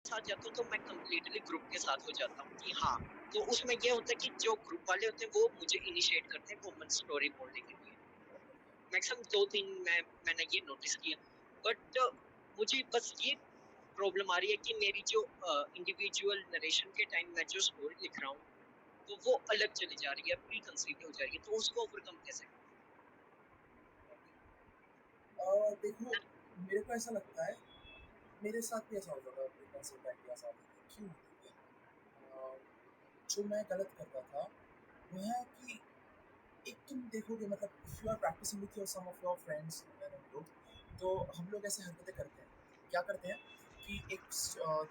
साथ जाता हूँ तो मैं कंप्लीटली ग्रुप के साथ हो जाता हूँ कि हाँ, तो उसमें ये होता है कि जो ग्रुप वाले होते हैं वो मुझे इनिशिएट करते हैं कॉमन स्टोरी बोलने के लिए। मैक्सिमम 2-3 मैंने ये नोटिस किया। बट मुझे बस ये प्रॉब्लम आ रही है कि मेरी जो इंडिविजुअल नरेशन के टाइम मैं जो स्टोरी लिख रहा हूँ, तो वो अलग चली जा रही है, प्री कंसीव हो जा रही है, तो उसको ओवरकम कैसे करूँ? देखो, मेरे को ऐसा लगता है, मेरे साथ भी ऐसा होता था अपने कंसल्ट आइडियाज आते थे, क्यों होते थे? अ, जो मैं गलत करता था वो है कि एक तुम देखोगे, मतलब if you are practicing with your some of your friends and group, तो हम लोग ऐसे हरकतें करते हैं। क्या करते हैं कि एक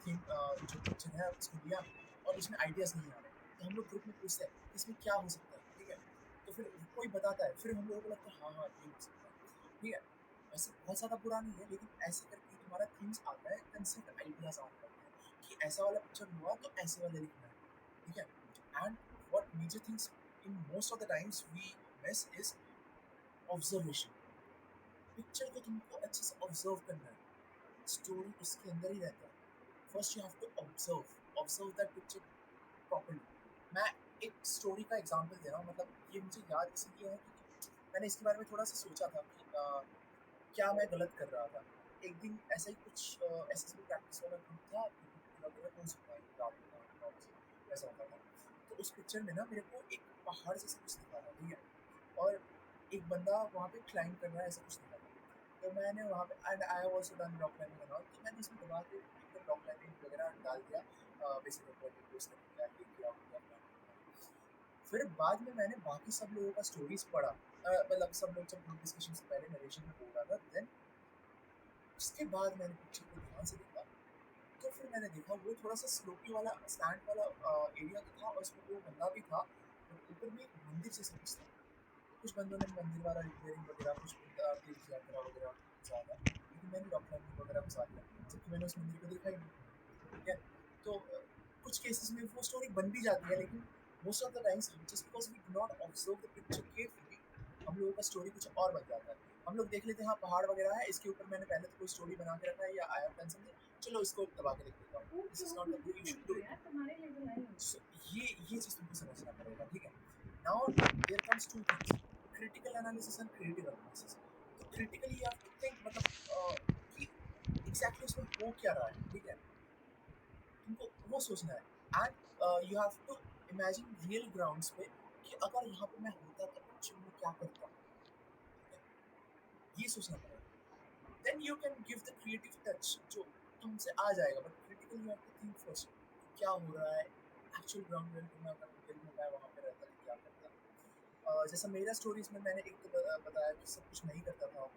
थीम, जो पिक्चर है उसको लिया और उसमें आइडियाज नहीं आ रहे, तो हम लोग ग्रुप में पूछते हैं कि इसमें क्या हो सकता है, ठीक है? तो फिर कोई बताता है, फिर हम लोगों को लगता है हाँ हाँ ये हो सकता है, ठीक है? वैसे बहुत ज़्यादा बुरा नहीं है, लेकिन ऐसे करके तुम्हारा थीम्स आता है, कंसेप्ट आइडियाज आने लगते हैं कि ऐसा वाला पिक्चर हुआ तो ऐसे वाला लिखना है, ठीक है? And what major things in most of the times we miss is observation. Picture को तुमको अच्छे से ऑब्जर्व करना है, स्टोरी उसके अंदर ही रहता है। First you have to observe that picture properly. मैं एक स्टोरी का एग्जांपल दे रहा हूँ, मतलब ये मुझे याद इसलिए है क्योंकि मैंने इसके बारे में थोड़ा सा सोचा था कि क्या मैं गलत कर रहा था। एक दिन ऐसा ही कुछ एसएसबी प्रैक्टिस वाला ग्रुप था, पीपीटी वगैरह हो सकता है रात में 9 बजे ऐसा होता था। तो उस पिक्चर में ना मेरे को एक पहाड़ जैसा कुछ दिखा था, ठीक है? और एक बंदा वहाँ पे क्लाइंब कर रहा है, ऐसा कुछ दिखा था। तो मैंने वहाँ पे and I have also done rock climbing and all, तो मैंने उसमें दबा के एकदम रॉक क्लाइंबिंग वगैरह डाल दिया, बेसिक रॉक क्लाइंबिंग कोर्स करके किया, ये किया, वो किया, फलाना किया। फिर बाद में मैंने बाकी सब लोगों का स्टोरीज पढ़ा, मतलब सब लोग जब ग्रुप डिस्कशन से पहले नरेशन में बोल रहा था, देन उसके बाद मैंने पिक्चर को ध्यान से देखा। तो फिर मैंने देखा वो थोड़ा सा स्लोपी वाला स्लैंट वाला एरिया तो था, और उसमें वो बंदा भी था, बट ऊपर में एक मंदिर जैसा कुछ था। तो कुछ बंदों ने मंदिर वाला रिपेयरिंग वगैरह, कुछ तीर्थ यात्रा वगैरह घुसा था, लेकिन मैंने रॉक क्लाइंबिंग वगैरह घुसा दिया, जबकि मैंने उस मंदिर को देखा ही नहीं, ठीक है? तो कुछ केसेस में वो स्टोरी बन भी जाती है, लेकिन most of the times just because we do not observe the picture carefully, हम लोगों का स्टोरी कुछ और बन जाता है। हम लोग देख लेते हैं हाँ पहाड़ वगैरह है, इसके ऊपर मैंने पहले तो कोई स्टोरी बना के रखा है या आई हैव डन समथिंग, चलो इसको दबा के लिख देता हूँ, this is not the way you should do it. So ये चीज तुमको समझना पड़ेगा, ठीक है? Now there comes two things, critical analysis and creative analysis. तो critically you have to think, मतलब कि एग्जैक्टली उसमें हो क्या रहा है, ठीक है? तुमको वो सोचना है, and you have to imagine real grounds पे कि अगर यहाँ पे मैं होता तो एक्चुअली में क्या करता, ठीक है? ये सोचना पड़ेगा। Then you can give the creative touch जो तुमसे आ जाएगा, but critically you have to think first कि क्या हो रहा है एक्चुअल ग्राउंड रियलिटी में, अगर रियल में मैं वहाँ पे रहता तो क्या करता। जैसा मेरा स्टोरीज में मैंने एक तो बताया कि सब कुछ नहीं करता था,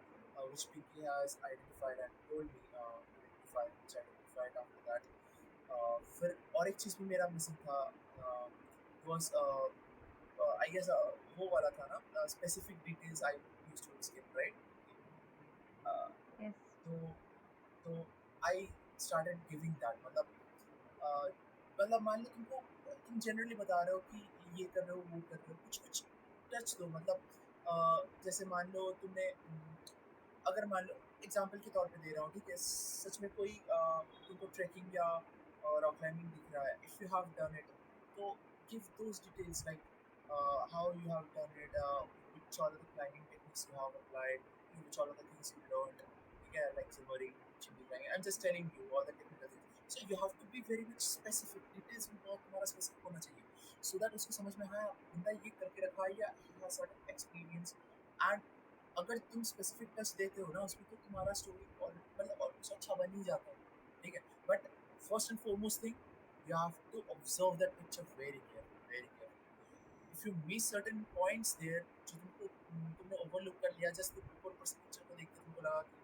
which Pinky has identified and told me to rectify, which I rectified after that. फिर और एक चीज़ भी मेरा मिसिंग था, was I guess वो वाला था ना, specific details I used to skip, right? Uh, Yes. तो तो आई स्टार्टेड गिविंग दैट, अ, मतलब मान लो तुम जनरली बता रहे हो कि ये कर रहे हो वो कर रहे हो, कुछ कुछ टच दो, जैसे मान लो अगर मान लो एग्जांपल के तौर पे दे रहा हूँ, ठीक है? सच में कोई तुमको ट्रैकिंग या रॉक क्लाइंबिंग दिख रहा है, if you have done it, तो give those details like how you have done it, which all of the climbing techniques you have applied, which all of the things you learned, ठीक है? Like zimmering, chimney climbing. I'm just telling you all the technical things. So you have to be very much specific. Details में बहुत तुम्हारा specific होना चाहिए, so that उसको समझ में हाँ बंदा ये करके रखा है या he has certain experience, and अगर तुम स्पेसिफिक टच देते हो ना उसमें, तो तुम्हारा स्टोरी और मतलब और कुछ अच्छा बन ही जाता है, ठीक है? But first and foremost thing, you have to observe that picture very carefully, very carefully. If you miss certain points there जो तुमने ओवरलुक कर लिया, जस्ट ऊपर ऊपर से पिक्चर को देख के तुमको लगा कि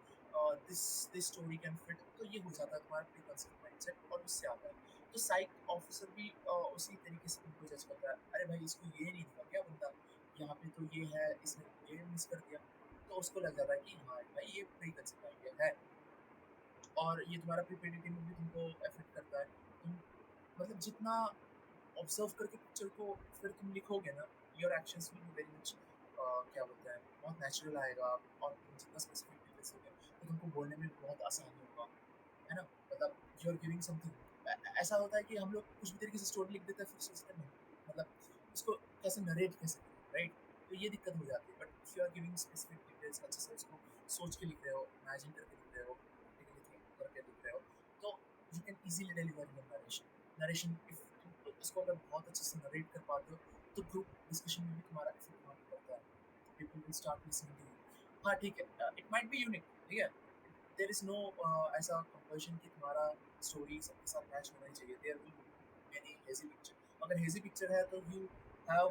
this this story can fit, तो ये हो जाता है तुम्हारा प्री कंसेप्ट माइंडसेट, और उससे आता है। तो साइक ऑफिसर भी उसी तरीके से तुमको जज करता है, अरे भाई इसको ये नहीं दिखा क्या बंदा, यहाँ पे तो ये है, इसने ये मिस कर दिया, तो उसको लग जाता है कि हाँ भाई ये प्री कंसेप्ट आइडिया है। और ये तुम्हारा पीपीटी में भी तुमको अफेक्ट करता है। तुम मतलब जितना ऑब्जर्व करके पिक्चर को फिर तुम लिखोगे ना, your actions will be very much क्या बोलते हैं, बहुत नेचुरल आएगा, और तुम जितना स्पेसिफिक डिटेल्स दोगे तो तुमको बोलने में भी बहुत आसानी होगा। है ना? मतलब यू आर गिविंग समथिंग। ऐसा होता है कि हम लोग कुछ भी तरीके से स्टोरी लिख देते हैं, फिर सोचते हैं नहीं मतलब इसको कैसे नरेट कैसे करें, राइट? तो ये दिक्कत हो जाती है। But if you are giving specific details, अच्छे से उसको सोच के लिख रहे हो, इमेजिन करके लिख रहे हो, क्रिटिकली थिंक करके लिख रहे हो, तो you can easily deliver your narration. If तुम उसको अगर बहुत अच्छे से नरेट कर पाते हो, तो ग्रुप डिस्कशन में भी तुम्हारा इफेक्ट वहाँ पे पड़ता है। People will start listening to you. हाँ ठीक है, इट माइट बी यूनिक, ठीक है। देयर इज नो ऐसा कंपल्शन कि तुम्हारा स्टोरी सबके साथ मैच होना ही चाहिए। There will be many hazy picture. अगर हेजी पिक्चर है तो you have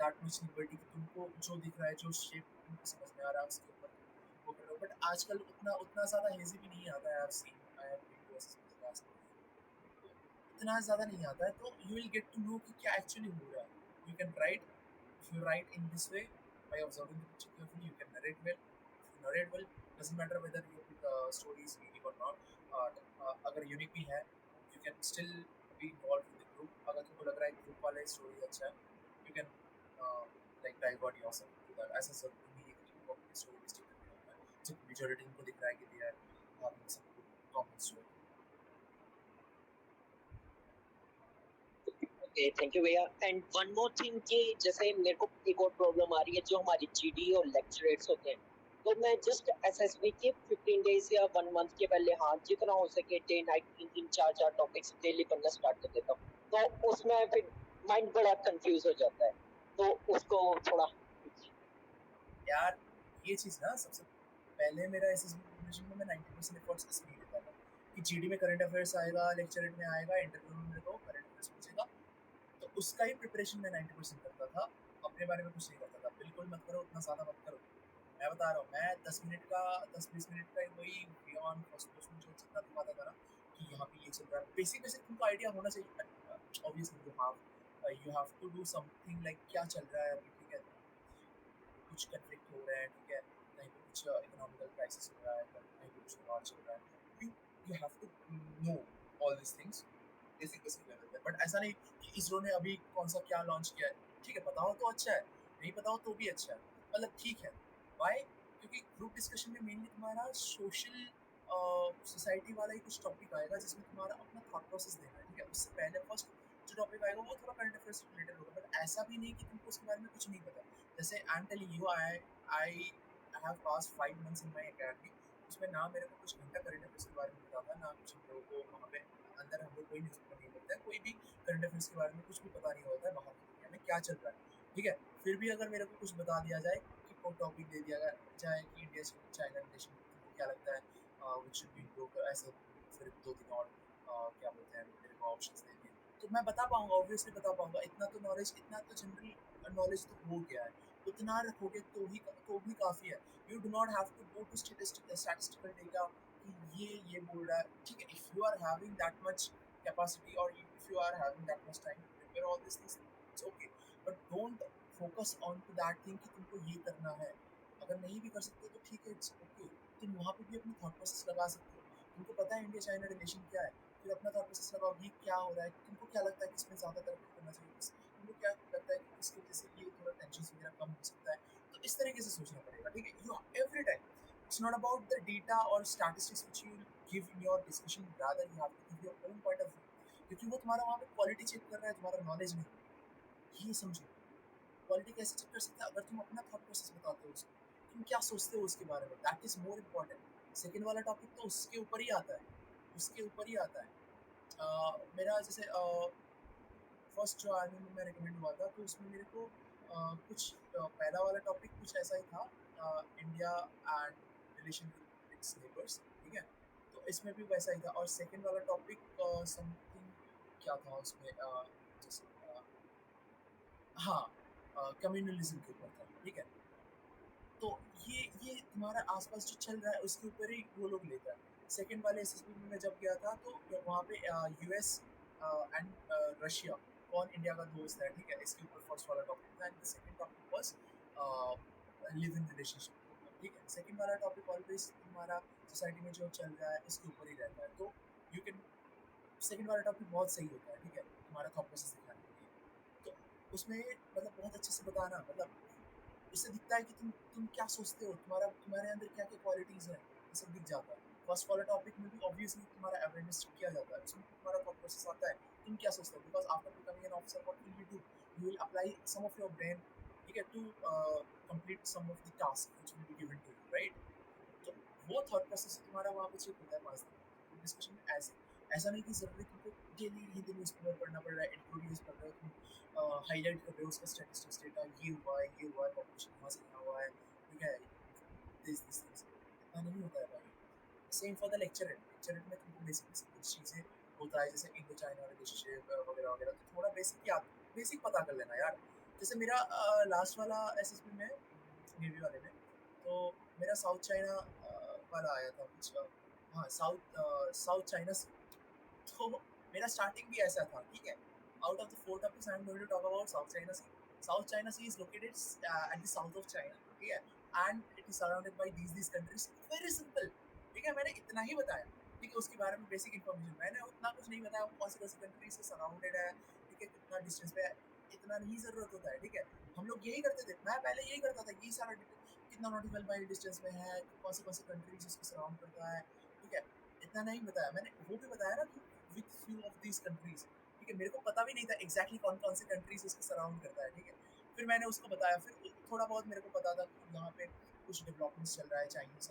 that much liberty कि तुमको जो दिख रहा है, जो शेप तुमको समझ में आ रहा है, उसके ऊपर तुम वो कर रहे हो। बट आजकल उतना उतना ज़्यादा हेजी भी नहीं आता है। आई हैव बीन टू ऐसे इतना ज़्यादा नहीं आता है, तो you will get to know कि क्या एक्चुअली हो रहा है। You can write, if you write in this way by observing the picture carefully, you can narrate well. If you narrate well, doesn't matter whether your story is unique or not. अगर unique भी है, you can still be involved with the group. अगर तुमको लग रहा है group वाला story अच्छा है, you can like divert yourself to that. ऐसा जरूरी नहीं है कि तुमको अपनी स्टोरी में स्टिक करके रहना है। जब मेजॉरिटी तुमको दिख रहा है कि they are having some good common story. Okay, thank you भैया। एंड वन मोर थिंग कि जैसे मेरे को एक और प्रॉब्लम आ रही है, जो हमारी जीडी और लेक्चर रेट्स होते हैं, तो मैं जस्ट एसएसबी के 15 डेज या 1 मंथ के पहले, हाँ जितना हो सके डे नाइट 3 3 4 4 टॉपिक्स डेली पढ़ना स्टार्ट कर देता हूँ। तो उसमें फिर माइंड बड़ा कंफ्यूज हो जाता है, तो उसको थोड़ा यार ये चीज़ ना, सबसे पहले मेरा एसएसबी प्रिपरेशन में मैं 90% एफर्ट्स इसलिए लेता था कि जीडी में करंट अफेयर्स आएगा, लेक्चर में आएगा, इंटरव्यू में मेरे को करंट अफेयर्स पूछेगा, तो उसका ही प्रिपरेशन मैं 90% करता था। अपने बारे में कुछ नहीं करता था। बिल्कुल मत करो, उतना ज़्यादा मत करो। मैं बता रहा हूँ, मैं 10 मिनट का 10-20 मिनट का वही बियॉन्ड फर्स्ट पोस्ट में जो जितना दिखाता था ना कि यहाँ पे ये चल रहा है, बेसिक बेसिक तुमको आइडिया होना चाहिए। Obviously you have to do something like क्या चल रहा है अभी, ठीक है? कुछ कन्फ्लिक्ट हो रहा है, ठीक है? कहीं पे कुछ इकोनॉमिकल क्राइसिस हो रहा है, कहीं पे कुछ वॉर चल रहा है। You have to know all this things basic basic level पे। बट ऐसा नहीं कि इसरो ने अभी कौन सा क्या लॉन्च किया है, ठीक है, पता हो तो अच्छा है, नहीं पता हो तो भी अच्छा है, मतलब ठीक है। वाई? क्योंकि ग्रुप डिस्कशन में मेनली तुम्हारा सोशल सोसाइटी वाला ही कुछ टॉपिक आएगा जिसमें तुम्हारा अपना थॉट प्रोसेस देना है, ठीक है? उससे पहले फर्स्ट जो टॉपिक आएगा वो थोड़ा करंट अफेयर्स से रिलेटेड होगा, बट ऐसा भी नहीं कि तुमको उसके बारे में कुछ नहीं पता। जैसे I am telling you, I have pass 5 months in my academy. उसमें ना मेरे को कुछ घंटा करंट अफेयर्स के बारे में पता था, ना कुछ हम लोगों को वहाँ पे अंदर हम लोग कोई न्यूज़पेपर नहीं पढ़ते हैं, कोई भी करंट अफेयर्स के बारे में कुछ भी पता नहीं होता है बाहर की दुनिया में क्या चल रहा है, ठीक है? फिर भी अगर मेरे को कुछ बता दिया जाए कि कोई टॉपिक दे दिया जाए कि इंडिया से चाइना रिलेशन, तुमको क्या लगता है विच शुड बी इम्प्रूव, ऐसे फिर 2-3 और क्या बोलते हैं मेरे को ऑप्शंस दे दिए, तो मैं बता पाऊंगा, ऑब्वियसली बता पाऊंगा। इतना तो नॉलेज, इतना तो जनरल नॉलेज तो हो गया है। उतना रखोगे तो भी काफ़ी है। You do not have to go to statistical data कि ये बोल रहा है, ठीक है? If you are having that much capacity और if you are having that much time to prepare all this things, it's okay. But don't focus on to that thing कि तुमको ये करना है। अगर नहीं भी कर सकते तो ठीक है, इट्स ओके। तुम वहाँ पे भी अपनी थॉट प्रोसेस लगा सकते हो। तुमको पता है इंडिया चाइना रिलेशन क्या है, फिर अपना थॉट प्रोसेस लगाओ ये क्या हो रहा है, तुमको क्या लगता है कि इसमें ज़्यादा तरक्की करना चाहिए, तुमको क्या लगता है कि इसकी वजह से ये थोड़ा टेंशन वगैरह कम हो सकता है। तो इस तरीके से सोचना पड़ेगा, ठीक है? You every time it's not about the data और statistics which you give in your discussion, rather you have to give your own point of view, क्योंकि वो तुम्हारा वहाँ पे क्वालिटी चेक कर रहा है, तुम्हारा नॉलेज नहीं। ये समझो, क्वालिटी कैसे चेक कर सकता है? अगर तुम अपना थॉट प्रोसेस बताते हो उसको, तुम क्या सोचते हो उसके बारे में, that is more important. Second वाला टॉपिक तो उसके ऊपर ही आता है, उसके ऊपर ही आता है। मेरा जैसे फर्स्ट जो आर्मी में मैं रिकमेंड हुआ था, तो उसमें मेरे को कुछ पहला वाला टॉपिक कुछ ऐसा ही था, India and relation with its neighbours, ठीक है? तो इसमें भी वैसा ही था। और सेकंड वाला टॉपिक समथिंग क्या था उसमें, जैसे हाँ, कम्युनलिज्म के ऊपर था, ठीक है? तो ये तुम्हारा आसपास जो चल रहा है उसके ऊपर ही वो लोग लेता है। सेकंड वाले एसएसबी में मैं जब गया था, तो वहाँ पे यूएस एंड रशिया कौन इंडिया का दोस्त है, ठीक है? इसके ऊपर फर्स्ट वाला टॉपिक था, and the second topic was live in relationship के ऊपर, ठीक है? सेकंड वाला टॉपिक ऑलवेज तुम्हारा सोसाइटी में जो चल रहा है इसके ऊपर ही रहता है, तो यू कैन सेकंड वाला टॉपिक बहुत सही होता है, ठीक है? तुम्हारा थॉट प्रोसेस दिखाने के लिए। तो उसमें मतलब बहुत अच्छे से बताना, मतलब उससे दिखता है कि तुम क्या सोचते हो, तुम्हारे अंदर क्या क्या क्वालिटीज है, ये सब दिख जाता है। फर्स्ट वाला टॉपिक में भी ऑब्वियसली तुम्हारा अवेयरनेस चेक किया जाता है, उसमें तुम्हारा थॉट प्रोसेस आता है, तुम क्या सोचते हो, because after becoming an officer what will you do, you will apply some of your brain, ठीक है, to complete some of the task which will be given to you, right? तो वो थॉट प्रोसेस तुम्हारा वहाँ पे check होता है 5 दिन डिस्कशन में। ऐसे ऐसा नहीं कि ज़रूरी तुमको डेली हिंदी न्यूज़पेपर पढ़ना पड़ रहा है, एडिटोरियल्स पढ़ रहे हो तुम, हाईलाइट कर रहे हो उसका स्टैटिस्टिक्स डेटा, ये हुआ है, पॉपुलेशन यहाँ से यहाँ हुआ है, ठीक है, दिस थिंग्स, इतना नहीं होता है भाई। सेम फॉर द लेक्चर में तुमको बेसिक बेसिक कुछ चीज़ें होता है, जैसे इंडो चाइना रिलेशनशिप वगैरह वगैरह, तो थोड़ा बेसिक पता कर लेना यार। जैसे मेरा लास्ट वाला एसएसबी में, नेवी वाले में, तो मेरा साउथ चाइना वाला आया था कुछ, हाँ, साउथ चाइना सी। तो मेरा स्टार्टिंग भी ऐसा था, ठीक है, out of the 4 topics I am going to talk about South China Sea. South China Sea is located at the south of China, ठीक है, and it is surrounded by these countries. Very simple, ठीक है, मैंने इतना ही बताया, ठीक है, उसके बारे में बेसिक इन्फॉर्मेशन मैंने उतना कुछ नहीं बताया, वो कौन सी कंट्री से सराउंडेड है, ठीक है, कितना डिस्टेंस पे है, इतना नहीं ज़रूरत होता है, ठीक है। हम लोग यही करते थे, मैं पहले यही करता था, यही सारा कितना नॉटिकल माइल डिस्टेंस में है, कौन सी कंट्रीज उसको सराउंड करता है, ठीक है, इतना नहीं बताया मैंने। वो भी बताया ना कि with few of these countries, ठीक है, मेरे को पता भी नहीं था एग्जैक्टली कौन कौन से कंट्रीज उसको सराउंड करता है, ठीक है। फिर मैंने उसको बताया, फिर थोड़ा बहुत मेरे को पता था कि यहाँ पे कुछ डेवलपमेंट्स चल रहा है, चाइनीज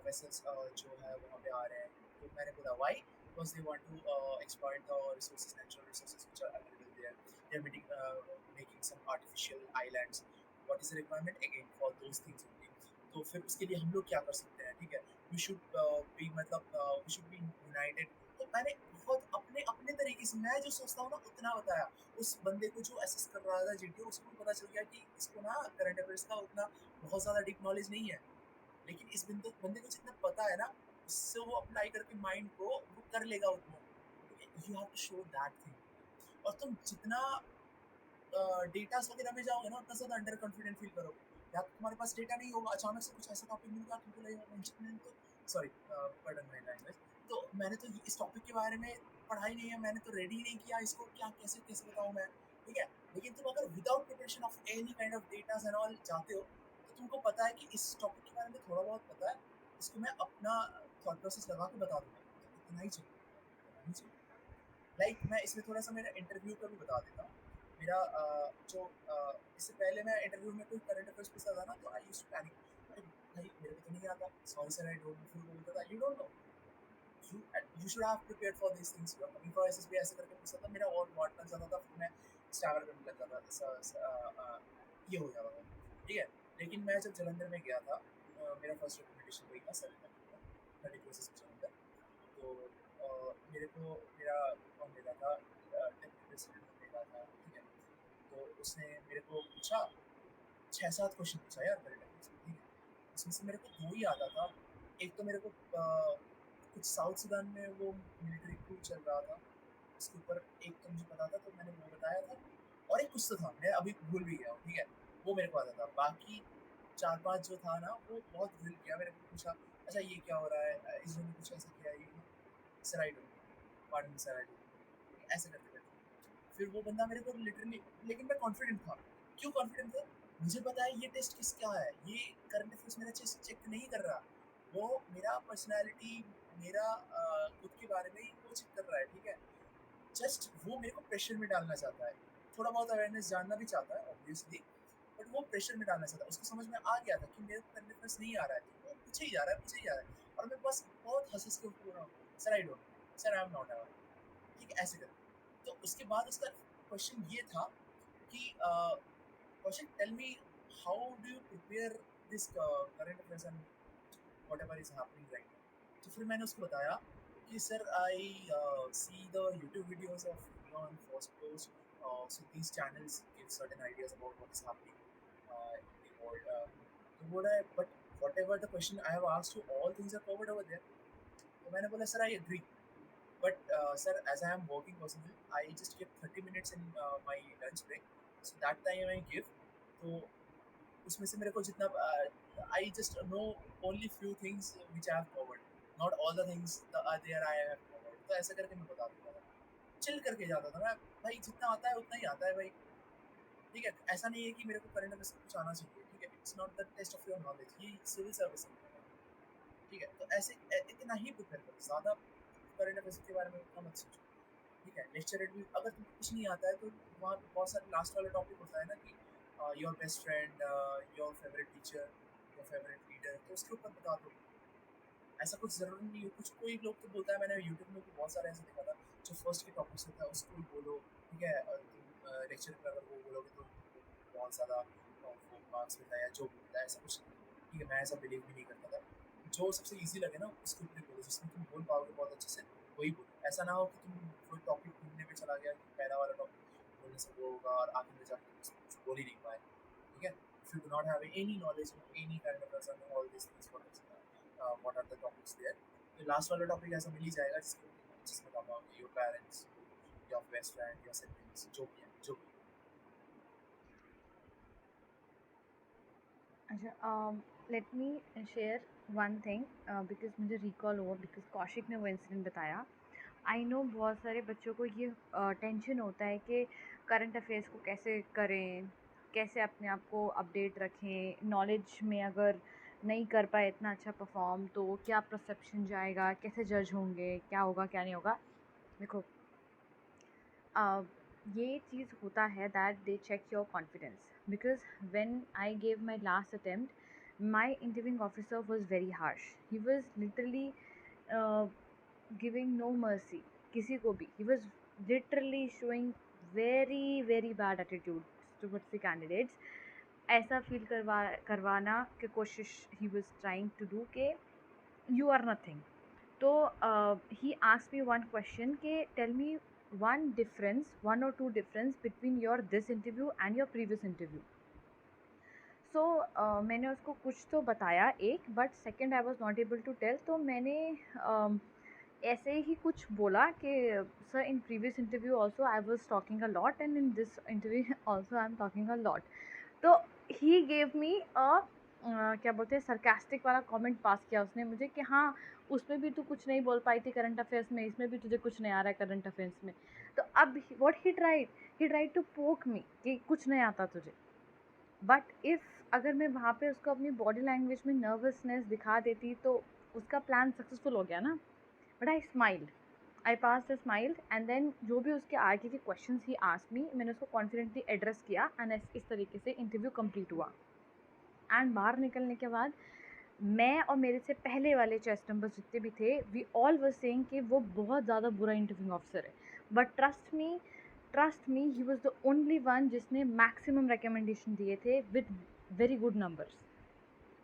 वेसल्स जो है वहाँ पे आ रहे हैं, तो मैंने बोला why, because they want to exploit the resources, natural resources which are available there, they are making some artificial islands, what is the requirement again for those things only. तो फिर उसके लिए हम लोग क्या कर सकते हैं, ठीक है, वी शुड बी, मतलब वी शुड बी यूनाइटेड। तो मैंने बहुत अपने अपने तरीके से, मैं जो सोचता हूँ ना उतना बताया। उस बंदे को जो असेस कर रहा था जीटीओ, उसको पता चल गया कि इसको ना करंट अफेयर्स का उतना बहुत ज़्यादा डीप नॉलेज नहीं है, लेकिन इस बंदे बंदे को जितना पता है ना, उससे वो अप्लाई करके माइंड को वो कर लेगा उतना। You have to show that thing. और तुम जितना डेटास वगैरह में जाओगे ना, उतना ज़्यादा अंडर कॉन्फिडेंट फील करोगे। या तो तुम्हारे पास डेटा नहीं होगा, अचानक से कुछ ऐसा टॉपिक मिल गया, तुमको लगेगा इंजीनियरिंग तो, सॉरी, पार्डन माय लैंग्वेज, तो मैंने तो इस टॉपिक के बारे में पढ़ा ही नहीं है, मैंने तो रेडी ही नहीं किया इसको, क्या कैसे कैसे बताऊँ मैं, ठीक है। लेकिन तुम अगर without preparation of any kind of datas and all जाते हो, तो तुमको पता है कि इस टॉपिक के बारे में थोड़ा बहुत पता है, इसको मैं अपना थॉट प्रोसेस लगा के बता दूंगा, तो इतना ही चाहिए, इतना ही चाहिए। लाइक मैं इसमें थोड़ा सा मेरा इंटरव्यू का भी बता देता हूँ। मेरा जो इससे पहले मैं इंटरव्यू में कोई करंट अफेयर्स पूछता था ना, तो आई यूज्ड टू पैनिक, अरे भाई मेरे को तो नहीं आता, sorry sir I don't know. फिर वो बोलता था you don't know, you you should have prepared for this things, you are coming for SSB, ऐसे करके पूछता था, मेरा और बहुत लग जाता था, फिर मैं स्टैमर करने लग जाता था, ये हो जाता था, ठीक है। लेकिन मैं जब जलंधर में गया था, मेरा फर्स्ट रिकमेंडेशन वही था सर, थर्टी प्रोसेस जलंधर। तो मेरे को मेरा कौन मिला था, डिप्टी प्रेसिडेंट मिला था, ठीक है। तो उसने मेरे को पूछा, 6-7 क्वेश्चन पूछा यार करंट अफेयर्स में, ठीक है। उसमें से मेरे को 2 ही आता था। एक तो मेरे को कुछ साउथ सूडान में वो मिलिट्री coup चल रहा था, उसके ऊपर एक तो मुझे पता था, तो मैंने वो बताया था। और एक कुछ तो था, मैं अभी भूल भी गया हूँ, ठीक है। वो मेरे को आता था। बाकी 4-5 जो था ना, वो बहुत ड्रिल किया, मेरे को पूछा, अच्छा ये क्या हो रहा है? इसरो ने कुछ ऐसा किया है, ये sir I don't no, pardon sir I don't no, ऐसे करते करते। फिर वो बंदा मेरे को लिटरली, लेकिन मैं कॉन्फिडेंट था। क्यों कॉन्फिडेंट था? मुझे पता है ये टेस्ट किसका है, ये करंट अफेयर्स मेरा चेक नहीं कर रहा, वो मेरा पर्सनैलिटी, मेरा खुद के बारे में ही वो चेक कर रहा है, ठीक है। जस्ट वो मेरे को प्रेशर में डालना चाहता है, थोड़ा बहुत अवेयरनेस जानना भी चाहता है ऑब्वियसली, बट वो प्रेशर में डालना चाहता है। उसको समझ में आ गया था कि मेरे को करंट अफेयर्स नहीं आ रहा है, तो वो पूछे ही जा रहा है, पूछे ही जा रहा है, और मैं बस बहुत हंस हंस के ऊपर बोल रहा हूँ, sir I don't no, sir I am not aware, ठीक है, ऐसे करके। तो उसके बाद उसका क्वेश्चन ये था कि question, tell me how do you prepare this current affairs and whatever is happening right now. तो फिर मैंने उसको बताया कि sir I see the YouTube videos of and first post, so these channels give certain ideas about what is happening in the world, तो बोला है, but whatever the question I have asked you, all things are covered over there। तो मैंने बोला sir I agree, but sir, as I am working person, I just give 30 minutes in my lunch break, so that time I give, तो उसमें से मेरे को जितना I just know only few things which I have covered, not all the things there I have covered। तो ऐसा करके मैं बता दूंगा था, चिल करके जाता था मैं, भाई जितना आता है उतना ही आता है भाई, ठीक है। ऐसा नहीं है कि मेरे को करंट अफेयर्स कुछ आना चाहिए, ठीक है, it's not the test of your knowledge, ये सिविल सर्विस है। ठीक है? तो ऐसे इतना ही प्रिपेयर करो, ज़्यादा करंट अफेयर्स के बारे में उतना मत सोचो, ठीक है? लेक्चर रीड भी अगर तुमको कुछ नहीं आता है तो वहाँ पे बहुत सारे लास्ट वाला टॉपिक होता है ना कि your best friend, your favourite teacher, your favourite leader, तो उसके ऊपर बता दो। ऐसा कुछ ज़रूरी नहीं है, कुछ कोई लोग तो बोलता है, मैंने यूट्यूब में भी बहुत सारे ऐसे देखा था, जो फर्स्ट के टॉपिक्स होता है उसको ही बोलो, ठीक है? तुम लेक्चर में अगर वो बोलोगे तो तुमको बहुत ज़्यादा वो मार्क्स मिलता है या जो भी मिलता है, ऐसा कुछ नहीं है, ठीक है? मैं ऐसा बिलीव भी नहीं करता था। जो सबसे ईज़ी लगे ना उसके ऊपर ही बोलो, जिसमें तुम बोल पाओगे बहुत अच्छे से, वही बोलो। ऐसा ना हो कि तुम कोई टॉपिक ढूँढने में चला गया कि पहला वाला टॉपिक बोलने से वो होगा और आखिर में जाके तुम उसमें कुछ बोल ही नहीं पाए, ठीक है? If you do not have any knowledge of any kind of person, all these things, what are the topics there? तो लास्ट वाला टॉपिक ऐसा मिल ही जाएगा जिसको अच्छे से बता पाओगे, your parents, your best friend, your siblings, जो भी है, जो भी। अच्छा, let me share one thing, because मुझे रिकॉल हुआ बिकॉज कौशिक ने वो इंसिडेंट बताया। आई नो बहुत सारे बच्चों को ये टेंशन होता है कि करंट अफेयर्स को कैसे करें, कैसे अपने आप को अपडेट रखें, नॉलेज में अगर नहीं कर पाए इतना अच्छा परफॉर्म तो क्या परसेप्शन जाएगा, कैसे जज होंगे, क्या होगा क्या नहीं होगा। देखो, ये चीज़ होता है that they check your confidence because when I gave my last attempt my interviewing officer was very harsh. He was literally giving no mercy किसी को भी। He was literally showing very very bad attitude towards the candidates. ऐसा feel करवाना की कोशिश he was trying to do के you are nothing. तो he asked me one question के tell me one or two difference between your this interview and your previous interview. So मैंने उसको कुछ तो बताया एक, but second I was not able to tell. तो मैंने ऐसे ही कुछ बोला कि sir in previous interview also I was talking a lot and in this interview also I am talking a lot. तो ही गेव मी अ क्या बोलते हैं सरकास्टिक वाला कमेंट पास किया उसने मुझे कि हाँ उसमें भी तू कुछ नहीं बोल पाई थी करंट अफेयर्स में, इसमें भी तुझे कुछ नहीं आ रहा है करंट अफेयर्स में। तो अब what he tried to poke मी कि कुछ नहीं आता तुझे। बट इफ़ अगर मैं वहाँ पे उसको अपनी बॉडी लैंग्वेज में नर्वसनेस दिखा देती तो उसका प्लान सक्सेसफुल हो गया ना। But I pass smiled and then जो भी उसके आगे के क्वेश्चंस ही आस्क्ड मी मैंने उसको कॉन्फिडेंटली एड्रेस किया एंड इस तरीके से इंटरव्यू कंप्लीट हुआ। एंड बाहर निकलने के बाद मैं और मेरे से पहले वाले चेस्ट नंबर्स जितने भी थे वी ऑल वर सेइंग कि वो बहुत ज़्यादा बुरा इंटरव्यूइंग ऑफिसर है। But trust me he was the only one जिसने मैक्सिमम रिकमेंडेशन दिए थे with very good numbers,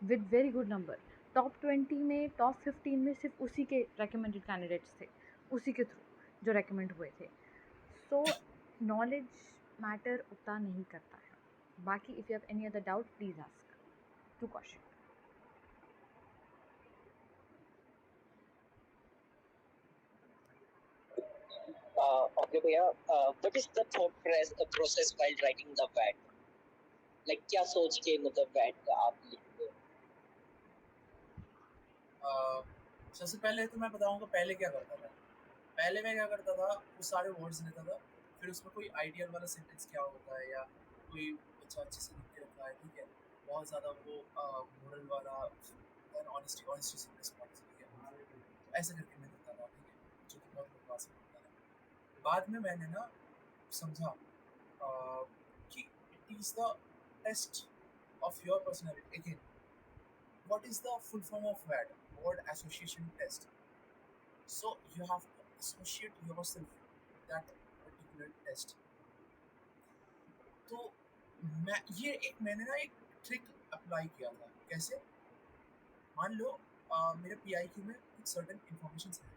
with very good number. Top 20 में, टॉप 15 में सिर्फ उसी के रिकमेंडेड कैंडिडेट्स थे, उसी के थ्रू जो रिकमेंड हुए थे। सो नॉलेज मैटर उतना नहीं करता है। बाकी if you have any other doubt please ask to Kaushik. Okay भैया, what is the thought process while writing the VAT? Like क्या सोच के मतलब VAT का आप लिखते हो? सबसे पहले तो मैं बताऊंगा पहले क्या करता था। पहले मैं क्या करता था, वो सारे वर्ड्स लेता था, फिर उसमें कोई आइडियल वाला सेंटेंस क्या होता है या कोई अच्छा अच्छे से लिख के रखा है, ठीक है? बहुत ज़्यादा वो मोरल वाला ऑनेस्टी ऑनेस्टी से रिस्पॉन्स, ठीक है? तो ऐसे करके मैं करता था, ठीक है? जो कि बहुत बकवास होता था। बाद में मैंने ना समझा कि it is the test of your personality. Again, what is the full form of WAT? Word Association Test. So you have to associate yourself with that particular test. तो मैंने ना एक ट्रिक अप्लाई किया था। कैसे? मान लो मेरे PIQ में कुछ सर्टेन इन्फॉर्मेशन है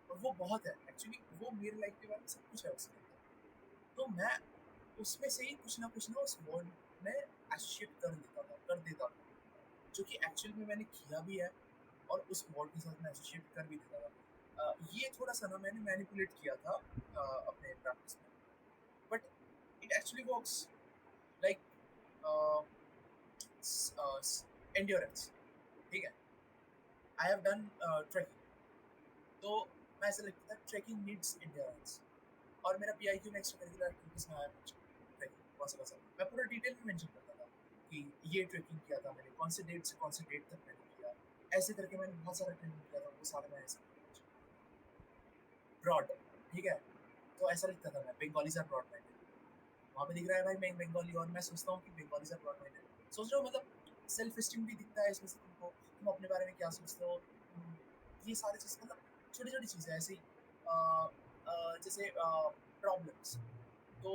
और वो बहुत है, एक्चुअली वो मेरे लाइफ के बारे में सब कुछ है उसके अंदर। तो मैं उसमें से ही कुछ ना उस वर्ड में एसोसिएट कर देता था, जो कि एक्चुअल में मैंने किया भी है और उस वर्ड के साथ मैं एसोसिएट कर भी देता था। ये थोड़ा सा ना मैंने मैनिपुलेट किया था अपने प्रैक्टिस में, but it actually works like endurance, ठीक है? आई हैव डन ट्रैकिंग, तो मैं ऐसा लगता था ट्रैकिंग नीड्स एंड्योरेंस, और मेरा PIQ में एक्स्ट्रा करिकुलर एक्टिविटीज में आया ट्रैकिंग कौन सा मैं पूरा डिटेल में मेंशन करता था कि ये ट्रैकिंग किया था मैंने, कौन से डेट से कौन से डेट तक मैंने किया, ऐसे करके मैंने बहुत सारा अटेम्प्ट किया था, वो सारे मैं ऐसे ब्रॉड, ठीक है? तो ऐसा लिखता था मैं, बंगालीज़ आर ब्रॉड माइंडेड। वहाँ पे दिख रहा है भाई मैं बंगाली, और मैं सोचता हूँ कि बंगालीज़ आर ब्रॉड माइंडेड। सोच रहे हो मतलब सेल्फ एस्टीम भी दिखता है इसमें से तुमको, तुम अपने बारे में क्या सोचते हो? ये सारी चीज़ मतलब छोटी-छोटी चीज़ें ऐसे ही जैसे प्रॉब्लम्स। तो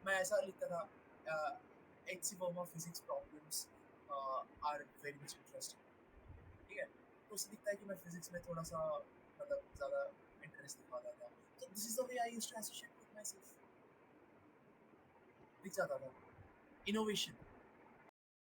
मैं ऐसा लिखता था each form of physics problems are very much interesting, ठीक है? तो उससे दिखता है कि मैं फिजिक्स में थोड़ा सा मतलब ज़्यादा इंटरेस्ट दिखाता था। तो this is the way I used to associate with myself. दिख जाता था इनोवेशन,